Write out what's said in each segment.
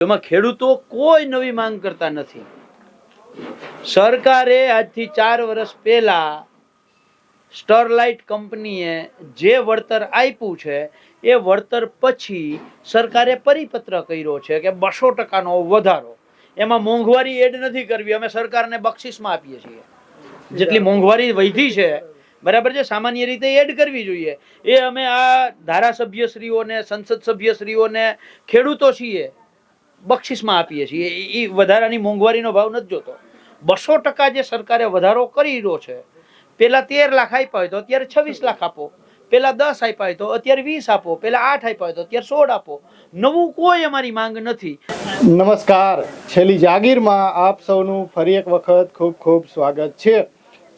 એમાં ખેડૂતો કોઈ નવી માંગ કરતા નથી. સરકારે આજથી 4 વર્ષ પહેલા સ્ટરલાઇટ કંપનીએ જે વળતર આપ્યું છે એ વળતર પછી સરકારે પરિપત્ર કર્યો છે કે 200%નો વધારો. એમાં મોંઘવારી એડ નથી કરવી, અમે સરકારને બક્ષિસમાં આપીએ છીએ. જેટલી મોંઘવારી વધી છે બરાબર છે, સામાન્ય રીતે એડ કરવી જોઈએ. એ અમે આ ધારાસભ્યશ્રીઓને, સંસદ સભ્યશ્રીઓને, ખેડૂતો છીએ બક્ષિસમાં આપીએ છીએ. એ વધારાની મોંઘવારીનો ભાવ નથી જોતો. 200% જે સરકારે વધારો કરી રહ્યો છે, પેલા 13 લાખ આપ્યા હોય તો અત્યારે 26 લાખ આપો, પેલા 10 આપ્યા હોય તો અત્યારે 20 આપો, પેલા 8 આપ્યા હોય તો અત્યારે 16 આપો. નવું કોઈ અમારી માંગ નથી. નમસ્કાર, છેલ્લી જાગીરમાં આપ સૌનું ફરી એક વખત ખૂબ ખૂબ સ્વાગત છે.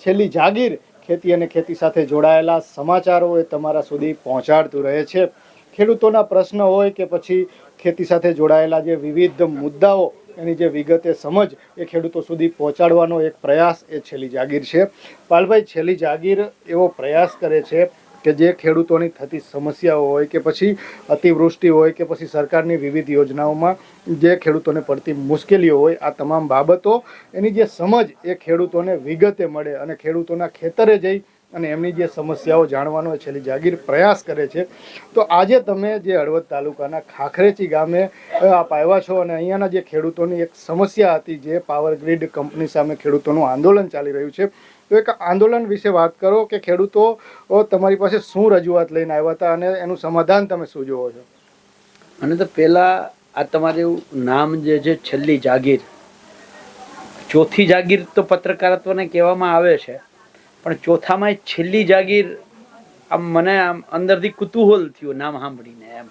છેલ્લી જાગીર ખેતી અને ખેતી સાથે જોડાયેલા સમાચારો એ તમારા સુધી પહોંચાડતું રહે છે. ખેડૂતોના પ્રશ્ન હોય કે પછી ખેતી સાથે જોડાયેલા જે વિવિધ મુદ્દાઓ એની જે વિગતે સમજ એ ખેડૂતો સુધી પહોંચાડવાનો એક પ્રયાસ એ છેલ્લી જાગીર છે. પાલભાઈ, છેલ્લી જાગીર એવો પ્રયાસ કરે છે કે જે ખેડૂતોની થતી સમસ્યાઓ હોય કે પછી અતિવૃષ્ટિ હોય કે પછી સરકારની વિવિધ યોજનાઓમાં જે ખેડૂતોને પડતી મુશ્કેલીઓ હોય, આ તમામ બાબતો એની જે સમજ એ ખેડૂતોને વિગતે મળે અને ખેડૂતોના ખેતરે જઈ અને એમની જે સમસ્યાઓ જાણવાનો છેલ્લી જાગીર પ્રયાસ કરે છે. તો આજે તમે જે હળવદ તાલુકાના ખાખરેચી ગામે આપ આવ્યા છો અને અહીંયાના જે ખેડૂતોની એક સમસ્યા હતી, જે પાવર ગ્રીડ કંપની સામે ખેડૂતોનું આંદોલન ચાલી રહ્યું છે, તો એક આંદોલન વિશે વાત કરો કે ખેડૂતો તમારી પાસે શું રજૂઆત લઈને આવ્યા હતા અને એનું સમાધાન તમે શું જોવો છો? અને તો પહેલા આ તમારું નામ જે છે છેલ્લી જાગીર, ચોથી જાગીર તો પત્રકારત્વને કહેવામાં આવે છે, પણ ચોથામાં છેલ્લી જાગીર આમ મને આમ અંદરથી કુતૂહલ થયું નામ સાંભળીને. એમ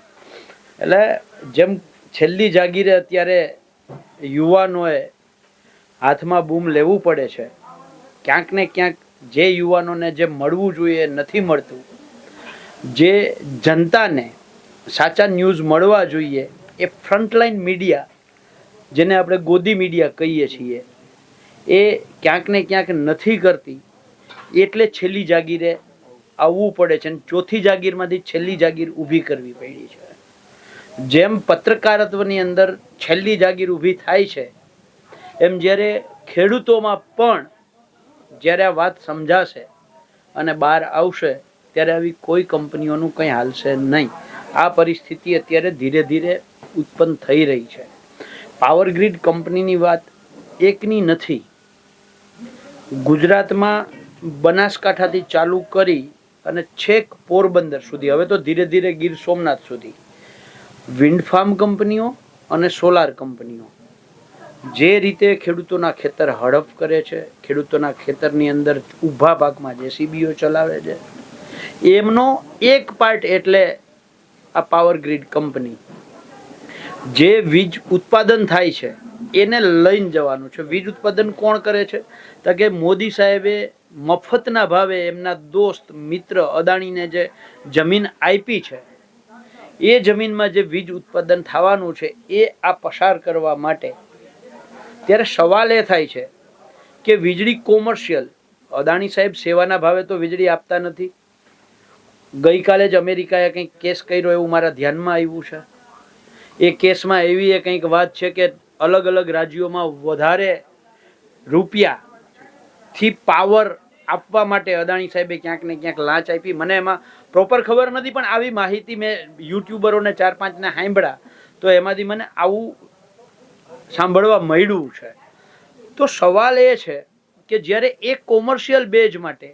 એટલે જેમ છેલ્લી જાગીરે અત્યારે યુવાનોએ હાથમાં બૂમ લેવું પડે છે, ક્યાંક ને ક્યાંક જે યુવાનોને જે મળવું જોઈએ નથી મળતું, જે જનતાને સાચા ન્યૂઝ મળવા જોઈએ એ ફ્રન્ટલાઇન મીડિયા, જેને આપણે ગોદી મીડિયા કહીએ છીએ, એ ક્યાંક ને ક્યાંક નથી કરતી. એટલે છેલ્લી જાગીરે આવવું પડે છે અને ચોથી જાગીરમાંથી છેલ્લી જાગીર ઊભી કરવી પડી છે. જેમ પત્રકારત્વની અંદર છેલ્લી જાગીર ઊભી થાય છે, એમ જ્યારે ખેડૂતોમાં પણ જ્યારે આ વાત સમજાશે અને બહાર આવશે ત્યારે આવી કોઈ કંપનીઓનું કંઈ હાલશે નહીં. આ પરિસ્થિતિ અત્યારે ધીરે ધીરે ઉત્પન્ન થઈ રહી છે. પાવર ગ્રીડ કંપનીની વાત એકની નથી. ગુજરાતમાં બનાસકાંઠાથી ચાલુ કરી અને છેક પોરબંદર સુધી, હવે તો ધીરે ધીરે ગીર સોમનાથ સુધી, વિન્ડ ફાર્મ કંપનીઓ અને સોલાર કંપનીઓ જે રીતે ખેડૂતોના ખેતર હડપ કરે છે, ખેડૂતોના ખેતરની અંદર ઊભા પાકમાં જેસીબીઓ ચલાવે છે, એમનો એક પાર્ટ એટલે આ પાવર ગ્રીડ કંપની. જે વીજ ઉત્પાદન થાય છે એને લઈને જવાનું છે. વીજ ઉત્પાદન કોણ કરે છે? તો કે મોદી સાહેબે મફતના ભાવે એમના દોસ્ત મિત્ર અદાણીને જે જમીન આપી છે, એ જમીનમાં જે વીજ ઉત્પાદન થવાનું છે એ આ પસાર કરવા માટે. ત્યારે સવાલ એ થાય છે કે વીજળી કોમર્શિયલ, અદાણી સાહેબ સેવાના ભાવે તો વીજળી આપતા નથી. ગઈકાલે જ અમેરિકાએ કંઈક કેસ કર્યો એવું મારા ધ્યાનમાં આવ્યું છે. એ કેસમાં એવી કંઈક વાત છે કે અલગ અલગ રાજ્યોમાં વધારે રૂપિયાથી પાવર આપવા માટે અદાણી સાહેબે ક્યાંક ને ક્યાંક લાંચ આપી. મને એમાં પ્રોપર ખબર નથી, પણ આવી માહિતી મેં યુટ્યુબરોને 4-5ને સાંભળ્યા તો એમાંથી મને આવું સાંભળવા મળ્યું છે. તો સવાલ એ છે કે જ્યારે એક કોમર્શિયલ બેઝ માટે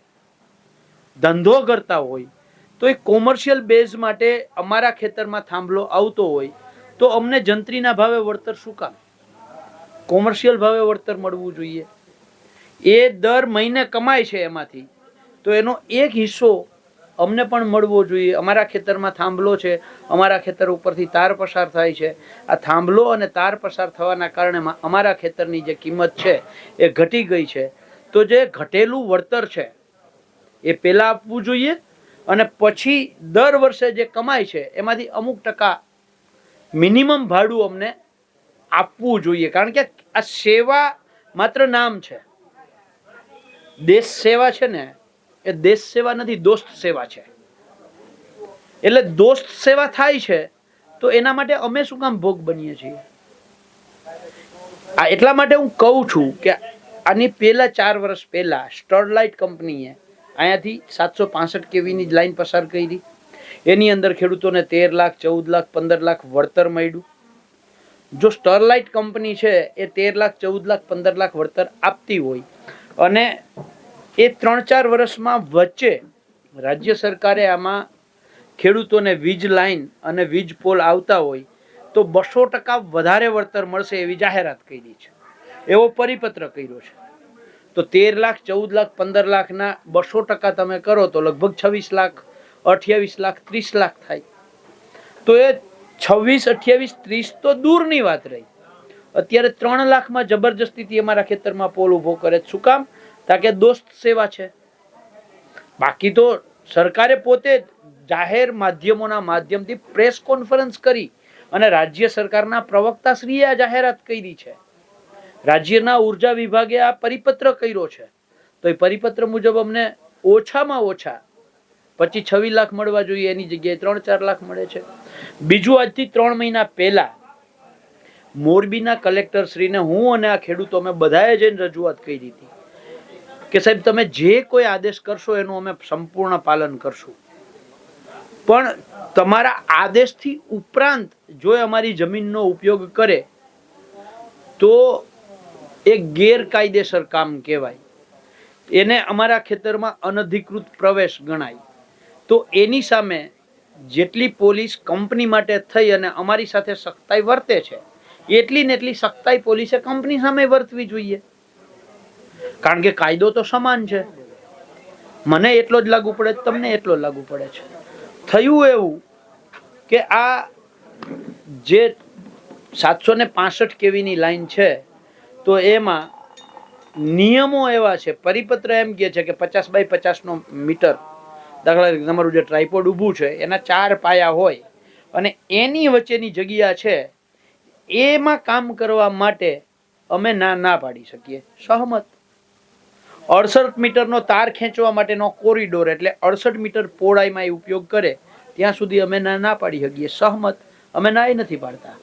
ધંધો કરતા હોય, તો એ કોમર્શિયલ બેઝ માટે અમારા ખેતરમાં થાંભલો આવતો હોય તો અમને જંત્રીના ભાવે વળતર શું કામ? કોમર્શિયલ ભાવે વળતર મળવું જોઈએ. એ દર મહિને કમાય છે એમાંથી, તો એનો એક હિસ્સો અમને પણ મળવો જોઈએ. અમારા ખેતરમાં થાંભલો છે, અમારા ખેતર ઉપરથી તાર પસાર થાય છે. આ થાંભલો અને તાર પસાર થવાના કારણે અમારા ખેતરની જે કિંમત છે એ ઘટી ગઈ છે. તો જે ઘટેલું વળતર છે એ પહેલાં આપવું જોઈએ અને પછી દર વર્ષે જે કમાય છે એમાંથી અમુક ટકા મિનિમમ ભાડું અમને આપવું જોઈએ. કારણ કે આ સેવા માત્ર નામ છે. દેશ સેવા છે ને, એ દેશ સેવા નથી, દોસ્ત સેવા છે. એટલે દોસ્ત સેવા થાય છે તો એના માટે અમે શું કામ ભોગ બનીએ છીએ? આ એટલા માટે હું કહું છું કે આની પહેલા 4 વર્ષ પહેલા સ્ટરલાઇટ કંપનીએ અહીંયાથી 765 કેવીની લાઈન પસાર કરી. એની અંદર ખેડૂતોને 13 લાખ 14 લાખ 15 લાખ વળતર મળ્યું. જો સ્ટરલાઇટ કંપની છે એ 13 લાખ 14 લાખ 15 લાખ વળતર આપતી હોય અને એ 3-4 વર્ષમાં વચ્ચે રાજ્ય સરકારે આમાં ખેડૂતોને વીજ લાઈન અને વીજ પોલ આવતા હોય તો 200% વધારે વળતર મળશે એવી જાહેરાત કરી છે, એવો પરિપત્ર કર્યો છે. તો 13 લાખ 14 લાખ 15 લાખના 200% તમે કરો તો લગભગ 26 લાખ 28 લાખ 30 લાખ થાય. તો એ 26, 28, 30 તો દૂરની વાત રહી. અત્યારે 3 લાખમાં જબરજસ્તીથી અમારા ખેતરમાં પોલ ઊભો કરે. શું કામ? તાકે દોસ્ત સેવા છે. બાકી તો સરકારે પોતે જાહેર માધ્યમોના માધ્યમથી પ્રેસ કોન્ફરન્સ કરી અને રાજ્ય સરકારના પ્રવક્તાશ્રીએ આ જાહેરાત કરી છે. રાજ્યના ઉર્જા વિભાગે આ પરિપત્ર કર્યો છે. તો એ પરિપત્ર મુજબ અમને ઓછામાં ઓછા 25-26 લાખ મળવા જોઈએ, એની જગ્યાએ 3-4 લાખ મળે છે. બીજું, આજથી 3 મહિના પહેલા મોરબીના કલેક્ટર શ્રીને હું અને આ ખેડૂતો અમે બધાએ જઈને રજૂઆત કરી હતી કે સાહેબ તમે જે કોઈ આદેશ કરશો એનું અમે સંપૂર્ણ પાલન કરશું, પણ તમારા આદેશથી ઉપરાંત જો અમારી જમીનનો ઉપયોગ કરે તો એ ગેરકાયદેસર કામ કહેવાય, એને અમારા ખેતરમાં અનધિકૃત પ્રવેશ ગણાય. તો એની સામે જેટલી પોલીસ કંપની માટે થઈ અને અમારી સાથે સખ્તાઈ વર્તે છે એટલી ને એટલી સખ્તાઈ પોલીસે કંપની સામે વર્તવી જોઈએ. કારણ કે કાયદો તો સમાન છે. મને એટલો જ લાગુ પડે, તમને એટલો જ લાગુ પડે છે. થયું એવું કે આ જે 765 કેવીની લાઈન છે તો એમાં નિયમો એવા છે, પરિપત્ર એમ કહે છે કે 50x50 મીટર, દાખલા તરીકે તમારું જે ટ્રાયપોડ ઊભું છે એના 4 પાયા હોય અને એની વચ્ચેની જગ્યા છે, એમાં કામ કરવા માટે અમે ના પાડી શકીએ. સહમત. 68 મીટરનો તાર ખેંચવા માટેનો કોરિડોર એટલે 68 મીટર પહોળાઈમાં એ ઉપયોગ કરે ત્યાં સુધી અમે ના પાડી શકીએ. સહમત. અમે ના નથી પાડતા.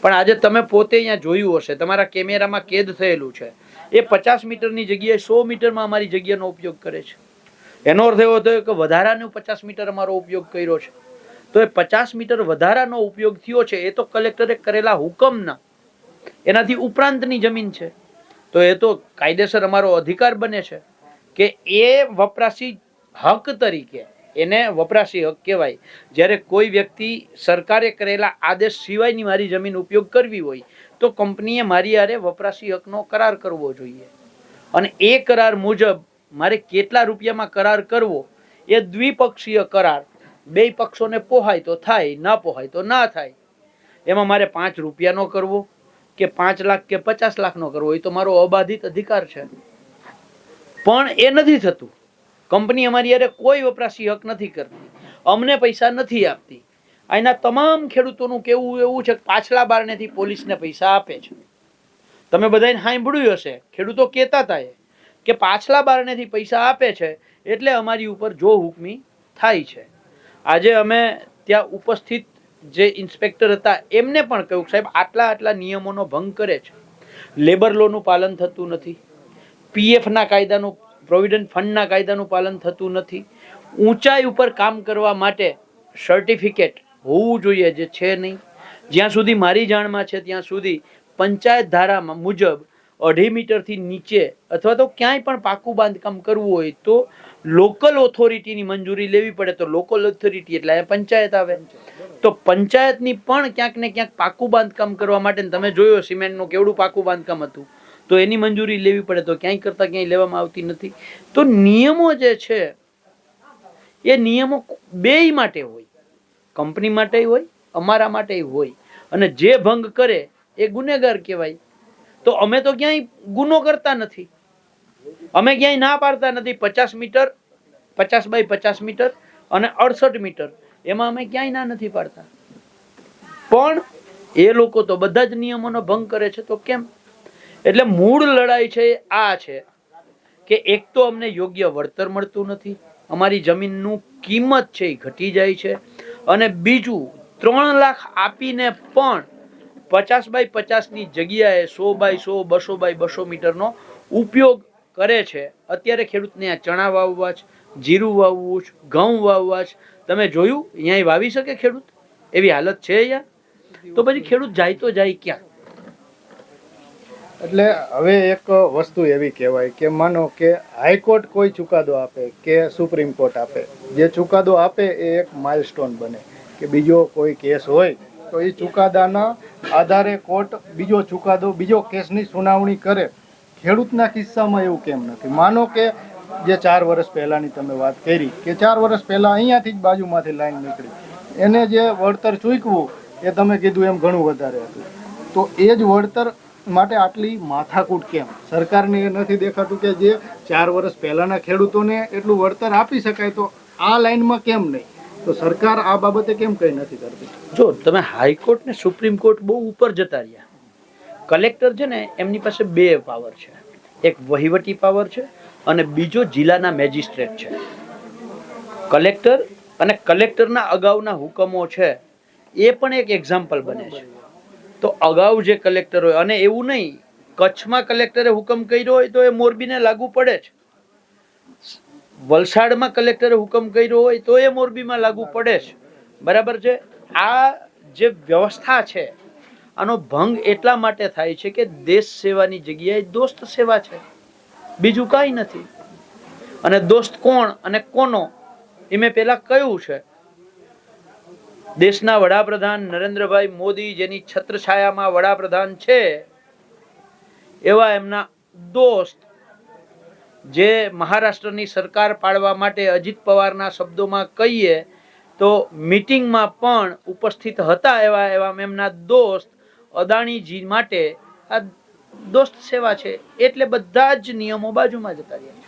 પણ આજે તમે પોતે અહીંયા જોયું હશે, તમારા કેમેરામાં કેદ થયેલું છે, એ 50 મીટરની જગ્યાએ 100 મીટરમાં અમારી જગ્યાનો ઉપયોગ કરે છે. એનો અર્થ એવો થયો કે વધારાનો 50 મીટર અમારો ઉપયોગ કર્યો છે. તો એ 50 મીટર વધારાનો ઉપયોગ થયો છે એ તો કલેક્ટરે કરેલા હુકમના, એનાથી ઉપરાંતની જમીન છે. તો એ તો કાયદેસર અમારો અધિકાર બને છે કે એ વપરાશી હક તરીકે, એને વપરાશી હક કહેવાય. જ્યારે કોઈ વ્યક્તિ સરકારે કરેલા આદેશ સિવાયની મારી જમીન ઉપયોગ કરવી હોય તો કંપનીએ મારી હારે વપરાશી હકનો કરાર કરવો જોઈએ. અને એ કરાર મુજબ મારે કેટલા રૂપિયામાં કરાર કરવો એ દ્વિપક્ષીય કરાર, બે પક્ષોને પોહાય તો થાય, ના પોહાય તો ના થાય. એમાં મારે 5 રૂપિયાનો કરવો કે 5 લાખ કે 50 લાખનો કરવો એ તો મારો અબાધિત અધિકાર છે. પણ એ નથી થતું. કંપની અમારી યારે કોઈ વપરાશી હક નથી કરતી, અમને પૈસા નથી આપતી. અહીંના તમામ ખેડૂતોનું કેવું એવું છે કે પાછલા બારણેથી પોલીસને પૈસા આપે છે. તમે બધાને સાંભળ્યું હશે, ખેડૂતો કહેતા હતા કે પાછલા બારણેથી પૈસા આપે છે એટલે અમારી ઉપર જો હુકમી થાય છે. આજે અમે ત્યાં ઉપસ્થિત જે ઇન્સ્પેક્ટર હતા એમને પણ કહ્યું સાહેબ આટલા નિયમોનો ભંગ કરે છે. લેબર લોનું પાલન થતું નથી, પીએફના કાયદાનું, પ્રોવિડન્ટ ફંડના કાયદાનું પાલન થતું નથી. ઊંચાઈ ઉપર કામ કરવા માટે સર્ટિફિકેટ હોવું જોઈએ, જે છે નહીં. જ્યાં સુધી મારી જાણમાં છે ત્યાં સુધી પંચાયત ધારામાં મુજબ 2.5 મીટરથી નીચે અથવા તો ક્યાંય પણ પાકું બાંધકામ કરવું હોય તો લોકલ ઓથોરિટીની મંજૂરી લેવી પડે. તો લોકલ ઓથોરિટી એટલે પંચાયત આવે. તો પંચાયતની પણ ક્યાંક ને ક્યાંક પાકું બાંધકામ કરવા માટે, તમે જોયો સિમેન્ટનું કેવડું પાકું બાંધકામ હતું, તો એની મંજૂરી લેવી પડે. તો ક્યાંય કરતા ક્યાંય લેવામાં આવતી નથી. તો નિયમો જે છે એ નિયમો બેય માટે હોય, કંપની માટે હોય, અમારા માટે હોય. અને જે ભંગ કરે એ ગુનેગાર કહેવાય. તો અમે તો ક્યાંય ગુનો કરતા નથી, અમે ક્યાંય ના પાડતા નથી. 50 મીટર, 50x50 મીટર અને 68 મીટર એમાં અમે ક્યાંય ના નથી પાડતા. પણ એ લોકો તો બધા જ નિયમોનો ભંગ કરે છે. તો કેમ? એટલે મૂળ લડાઈ છે આ છે કે એક તો અમને યોગ્ય વળતર મળતું નથી, અમારી જમીનનું કિંમત છે એ ઘટી જાય છે, અને બીજું 3 લાખ આપીને પણ 50x50 ની જગ્યાએ 100x100 200x200 મીટરનો ઉપયોગ કરે છે. અત્યારે ખેડૂતને આ ચણા વાવવા છે, જીરું વાવવું છે, ઘઉં વાવવા છે. તમે જોયું અહીંયા વાવી શકે ખેડૂત? એવી હાલત છે અહીંયા. તો પછી ખેડૂત જાય તો જાય ક્યાં? એટલે હવે એક વસ્તુ એવી કહેવાય કે માનો કે હાઈકોર્ટ કોઈ ચુકાદો આપે કે સુપ્રીમ કોર્ટ આપે, જે ચુકાદો આપે એ એક માઇલસ્ટોન બને કે બીજો કોઈ કેસ હોય તો એ ચુકાદાના આધારે કોર્ટ બીજો ચુકાદો બીજો કેસની સુનાવણી કરે. ખેડૂતના કિસ્સામાં એવું કેમ નથી? માનો કે જે 4 વર્ષ પહેલાંની તમે વાત કરી કે 4 વર્ષ પહેલાં અહીંયાથી જ બાજુમાંથી લાઈન નીકળી, એને જે વળતર ચૂકવું એ તમે કીધું એમ ઘણું વધારે હતું. તો એ જ વળતર માટે આટલી માથાકૂટ કેમ? સરકારને એ નથી દેખાતું કે જે 4 વર્ષ પહેલાંના ખેડૂતોને એટલું વળતર આપી શકાય તો આ લાઈનમાં કેમ નહીં? તો સરકાર આ બાબતે કેમ કંઈ નથી કરતી? જો તમે હાઈકોર્ટ ને સુપ્રીમ કોર્ટ બહુ ઉપર જતા રહ્યા. કલેક્ટર છે ને એમની પાસે 2 પાવર છે. એક વહીવટી પાવર છે અને બીજો જિલ્લાના મેજિસ્ટ્રેટ છે. કલેક્ટર અને કલેક્ટરના અગાઉના હુકમો છે એ પણ એક એક્ઝામ્પલ બને છે. તો અગાઉ જે કલેક્ટર હોય, અને એવું નહીં કચ્છમાં કલેક્ટરે હુકમ કર્યો હોય તો એ મોરબીને લાગુ પડે છે, વલસાડમાં કલેક્ટરે હુકમ કર્યો હોય તો એ મોરબીમાં લાગુ પડે છે. બરાબર છે? આ જે વ્યવસ્થા છે આનો ભંગ એટલા માટે થાય છે કે દેશ સેવાની જગ્યાએ દોસ્ત સેવા છે, બીજું કાંઈ નથી. અને દોસ્ત કોણ અને કોનો એ મેં પહેલા કહ્યું છે. દેશના વડાપ્રધાન નરેન્દ્રભાઈ મોદી જેની છત્રછાયામાં વડાપ્રધાન છે, એવા એમના દોસ્ત જે મહારાષ્ટ્રની સરકાર પાડવા માટે અજીત પવારના શબ્દોમાં કહીએ તો મીટિંગમાં પણ ઉપસ્થિત હતા, એવા એમના દોસ્ત અદાણીજી માટે આ દોસ્ત સેવા છે. એટલે બધા જ નિયમો બાજુમાં જતા રહ્યા.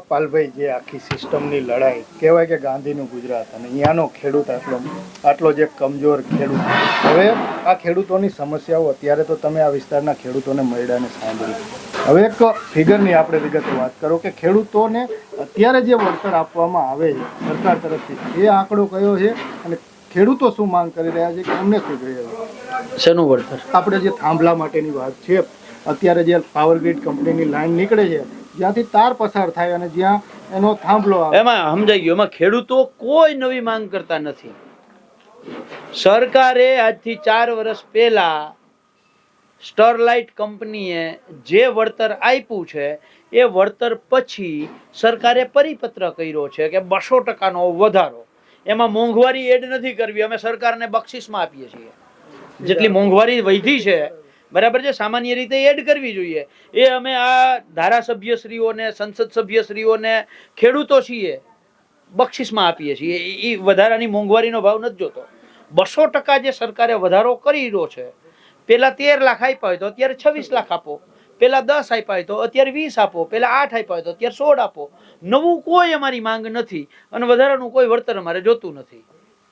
પાલભાઈ, જે આખી સિસ્ટમની લડાઈ કહેવાય કે ગાંધીનું ગુજરાત, અને અહીંયાનો ખેડૂત આટલો જે કમજોર ખેડૂત, હવે આ ખેડૂતોની સમસ્યાઓ અત્યારે તો તમે આ વિસ્તારના ખેડૂતોને મળ્યાને સાંભળી. હવે એક ફિગરની આપણે વિગતે વાત કરો કે ખેડૂતોને અત્યારે જે વળતર આપવામાં આવે છે સરકાર તરફથી, એ આંકડો કયો છે અને ખેડૂતો શું માંગ કરી રહ્યા છે કે અમને શું જોઈએ છે? શેનું વળતર? આપણે જે થાંભલા માટેની વાત છે, અત્યારે જે પાવર ગ્રીડ કંપનીની લાઈન નીકળે છે જ્યાંથી તાર પસાર થાય અને જ્યાં એનો થાંભલો આવે, એમાં સમજાઈ ગયું. એમાં ખેડૂતો કોઈ નવી માંગ કરતા નથી. સરકારે આજથી 4 વર્ષ પહેલા સ્ટરલાઇટ કંપનીએ જે વળતર આપ્યું છે એ વળતર પછી સરકારે પરિપત્ર કર્યો છે કે 200%નો વધારો. એમાં મોંઘવારી એડ નથી કરવી. અમે સરકારને બક્ષિસમાં આપીએ છીએ. જેટલી મોંઘવારી વધી છે, બરાબર છે, સામાન્ય રીતે એડ કરવી જોઈએ. એ અમે આ ધારાસભ્યશ્રીઓને, સંસદ સભ્યશ્રીઓને, ખેડૂતો છીએ, બક્ષિસમાં આપીએ છીએ. એ વધારાની મોંઘવારીનો ભાવ નથી જોતો. 200% જે સરકારે વધારો કરી રહ્યો છે, પેલા 13 લાખ આપ્યા હોય તો અત્યારે 26 લાખ આપો, પેલા 10 આપ્યા હોય તો અત્યારે 20 આપો, પેલા 8 આપ્યા હોય તો અત્યારે 16 આપો. નવું કોઈ અમારી માંગ નથી અને વધારાનું કોઈ વળતર અમારે જોતું નથી.